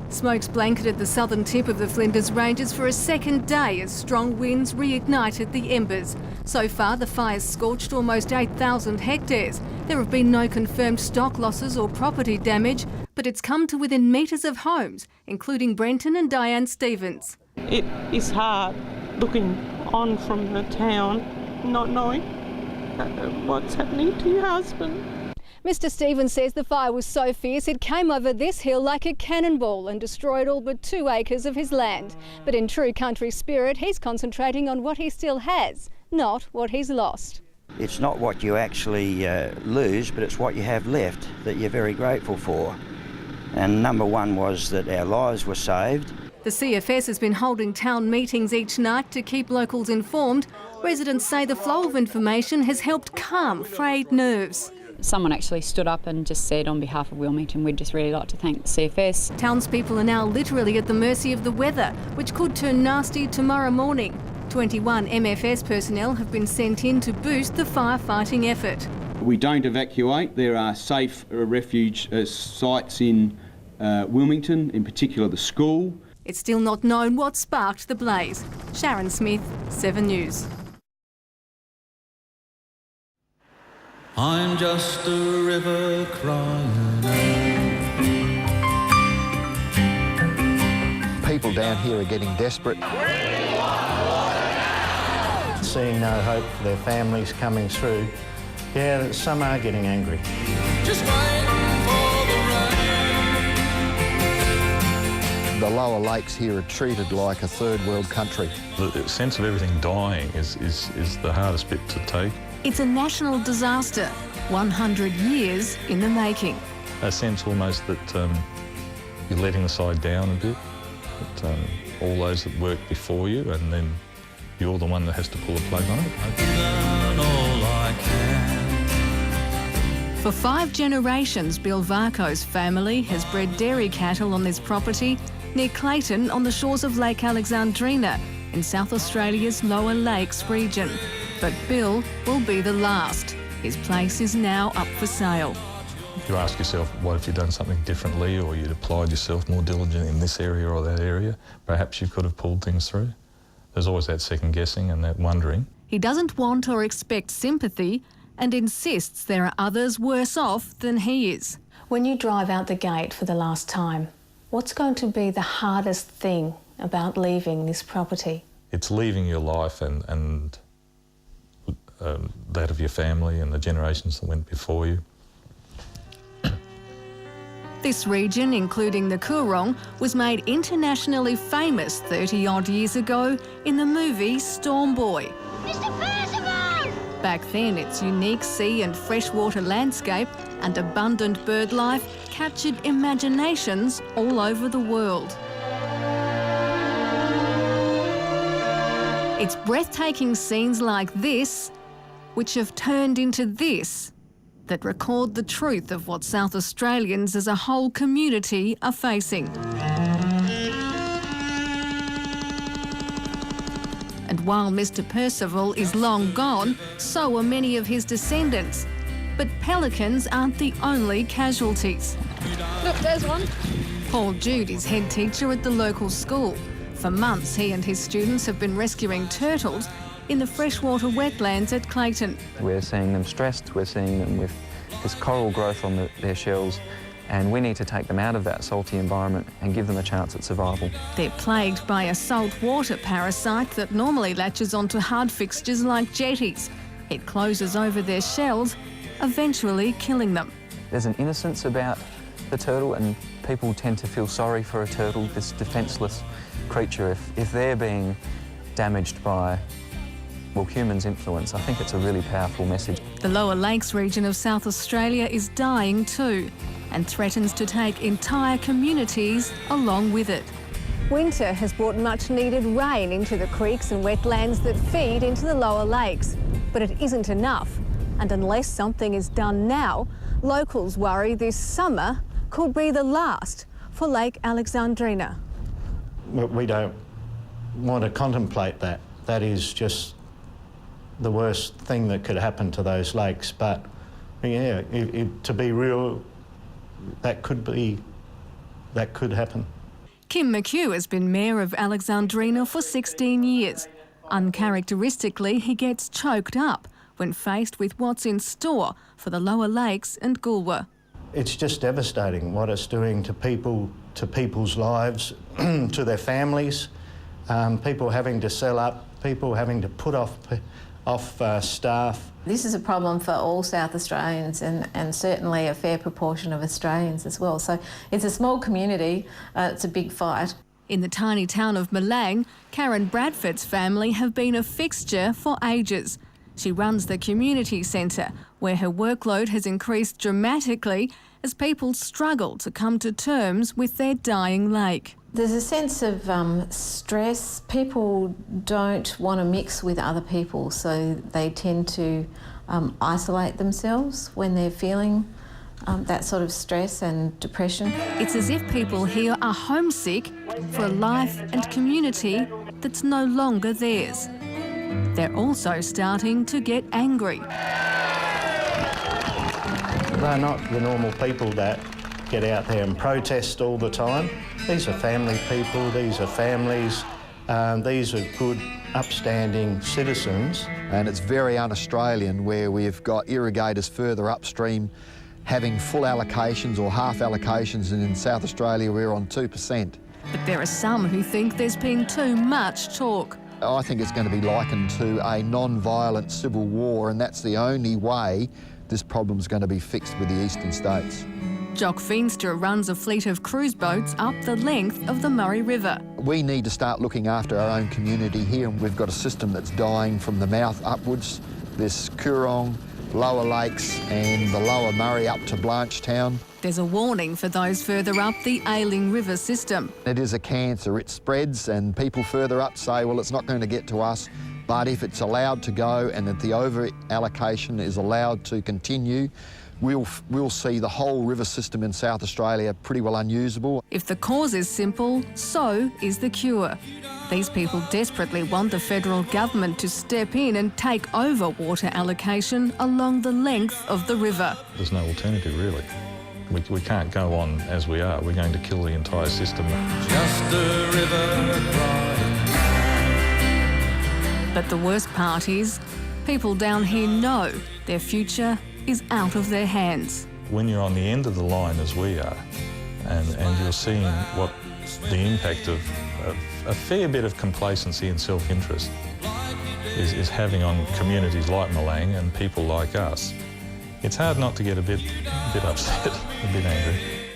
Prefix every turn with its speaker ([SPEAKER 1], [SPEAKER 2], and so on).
[SPEAKER 1] Smoke's blanketed the southern tip of the Flinders Ranges for a second day as strong winds reignited the embers. So far, the fire's scorched almost 8,000 hectares. There have been no confirmed stock losses or property damage, but it's come to within metres of homes, including Brenton and Diane Stevens.
[SPEAKER 2] It is hard looking on from the town, not knowing what's happening to your husband.
[SPEAKER 1] Mr Stevens says the fire was so fierce it came over this hill like a cannonball and destroyed all but 2 acres of his land. But in true country spirit, he's concentrating on what he still has, not what he's lost.
[SPEAKER 3] It's not what you actually lose, but it's what you have left that you're very grateful for. And number one was that our lives were saved.
[SPEAKER 1] The CFS has been holding town meetings each night to keep locals informed. Residents say the flow of information has helped calm frayed nerves.
[SPEAKER 4] Someone actually stood up and just said, on behalf of Wilmington, we'd just really like to thank the CFS.
[SPEAKER 1] Townspeople are now literally at the mercy of the weather, which could turn nasty tomorrow morning. 21 MFS personnel have been sent in to boost the firefighting effort.
[SPEAKER 5] We don't evacuate. There are safe refuge sites in Wilmington, in particular the school.
[SPEAKER 1] It's still not known what sparked the blaze. Sharon Smith, 7 News.
[SPEAKER 6] I'm just a river crying out.
[SPEAKER 7] People down here are getting desperate.
[SPEAKER 8] Seeing no hope for their families coming through. Yeah, some are getting angry.
[SPEAKER 6] Just waiting for the rain.
[SPEAKER 7] The lower lakes here are treated like a third world country.
[SPEAKER 9] The sense of everything dying is the hardest bit to take.
[SPEAKER 1] It's a national disaster, 100 years in the making.
[SPEAKER 9] A sense almost that you're letting the side down a bit, that all those that worked before you, and then you're the one that has to pull the plug on it.
[SPEAKER 6] I've done all I can.
[SPEAKER 1] For 5 generations, Bill Varco's family has bred dairy cattle on this property near Clayton on the shores of Lake Alexandrina in South Australia's Lower Lakes region. But Bill will be the last. His place is now up for sale.
[SPEAKER 9] You ask yourself, what if you'd done something differently, or you'd applied yourself more diligent in this area or that area? Perhaps you could have pulled things through. There's always that second guessing and that wondering.
[SPEAKER 1] He doesn't want or expect sympathy and insists there are others worse off than he is. When you drive out the gate for the last time, what's going to be the hardest thing about leaving this property?
[SPEAKER 9] It's leaving your life and that of your family and the generations that went before you.
[SPEAKER 1] This region, including the Coorong, was made internationally famous 30-odd years ago in the movie Storm Boy.
[SPEAKER 10] Mr. Percival!
[SPEAKER 1] Back then, its unique sea and freshwater landscape and abundant bird life captured imaginations all over the world. It's breathtaking scenes like this which have turned into this, that record the truth of what South Australians as a whole community are facing. And while Mr. Percival is long gone, so are many of his descendants. But pelicans aren't the only casualties.
[SPEAKER 4] Look, there's one.
[SPEAKER 1] Paul Jude is head teacher at the local school. For months, he and his students have been rescuing turtles in the freshwater wetlands at Clayton.
[SPEAKER 11] We're seeing them stressed, we're seeing them with this coral growth on their shells, and we need to take them out of that salty environment and give them a chance at survival.
[SPEAKER 1] They're plagued by a saltwater parasite that normally latches onto hard fixtures like jetties. It closes over their shells, eventually killing them.
[SPEAKER 11] There's an innocence about the turtle, and people tend to feel sorry for a turtle, this defenceless creature. If they're being damaged by, well, humans' influence, I think it's a really powerful message.
[SPEAKER 1] The Lower Lakes region of South Australia is dying too, and threatens to take entire communities along with it. Winter has brought much-needed rain into the creeks and wetlands that feed into the Lower Lakes, but it isn't enough. And unless something is done now, locals worry this summer could be the last for Lake Alexandrina.
[SPEAKER 8] We don't want to contemplate that. That is just the worst thing that could happen to those lakes. But yeah, to be real, that could happen.
[SPEAKER 1] Kim McHugh has been Mayor of Alexandrina for 16 years. Uncharacteristically, he gets choked up when faced with what's in store for the lower lakes and Goolwa.
[SPEAKER 8] It's just devastating what it's doing to people, to people's lives, to their families, people having to sell up, people having to put off staff.
[SPEAKER 12] This is a problem for all South Australians and certainly a fair proportion of Australians as well. So it's a small community, it's a big fight.
[SPEAKER 1] In the tiny town of Malang, Karen Bradford's family have been a fixture for ages. She runs the community centre, where her workload has increased dramatically as people struggle to come to terms with their dying lake.
[SPEAKER 12] There's a sense of stress. People don't want to mix with other people, so they tend to isolate themselves when they're feeling that sort of stress and depression.
[SPEAKER 1] It's as if people here are homesick for a life and community that's no longer theirs. They're also starting to get angry.
[SPEAKER 8] They're not the normal people that get out there and protest all the time. These are family people, these are families, these are good, upstanding citizens.
[SPEAKER 7] And it's very un-Australian where we've got irrigators further upstream having full allocations or half allocations, and in South Australia we're on 2%.
[SPEAKER 1] But there are some who think there's been too much talk.
[SPEAKER 7] I think it's going to be likened to a non-violent civil war, and that's the only way this problem's going to be fixed with the eastern states.
[SPEAKER 1] Jock Feenstra runs a fleet of cruise boats up the length of the Murray River.
[SPEAKER 7] We need to start looking after our own community here, and we've got a system that's dying from the mouth upwards. There's Coorong, Lower Lakes and the Lower Murray up to Blanchetown.
[SPEAKER 1] There's a warning for those further up the Ailing River system.
[SPEAKER 7] It is a cancer, it spreads, and people further up say, well, it's not going to get to us. But if it's allowed to go and if the over-allocation is allowed to continue, we'll see the whole river system in South Australia pretty well unusable.
[SPEAKER 1] If the cause is simple, so is the cure. These people desperately want the federal government to step in and take over water allocation along the length of the river.
[SPEAKER 9] There's no alternative, really. We can't go on as we are. We're going to kill the entire system.
[SPEAKER 6] Just a river crying.
[SPEAKER 1] But the worst part is, people down here know their future is out of their hands.
[SPEAKER 9] When you're on the end of the line, as we are, and you're seeing what the impact of a fair bit of complacency and self-interest is having on communities like Malang and people like us, it's hard not to get a bit upset, a bit angry.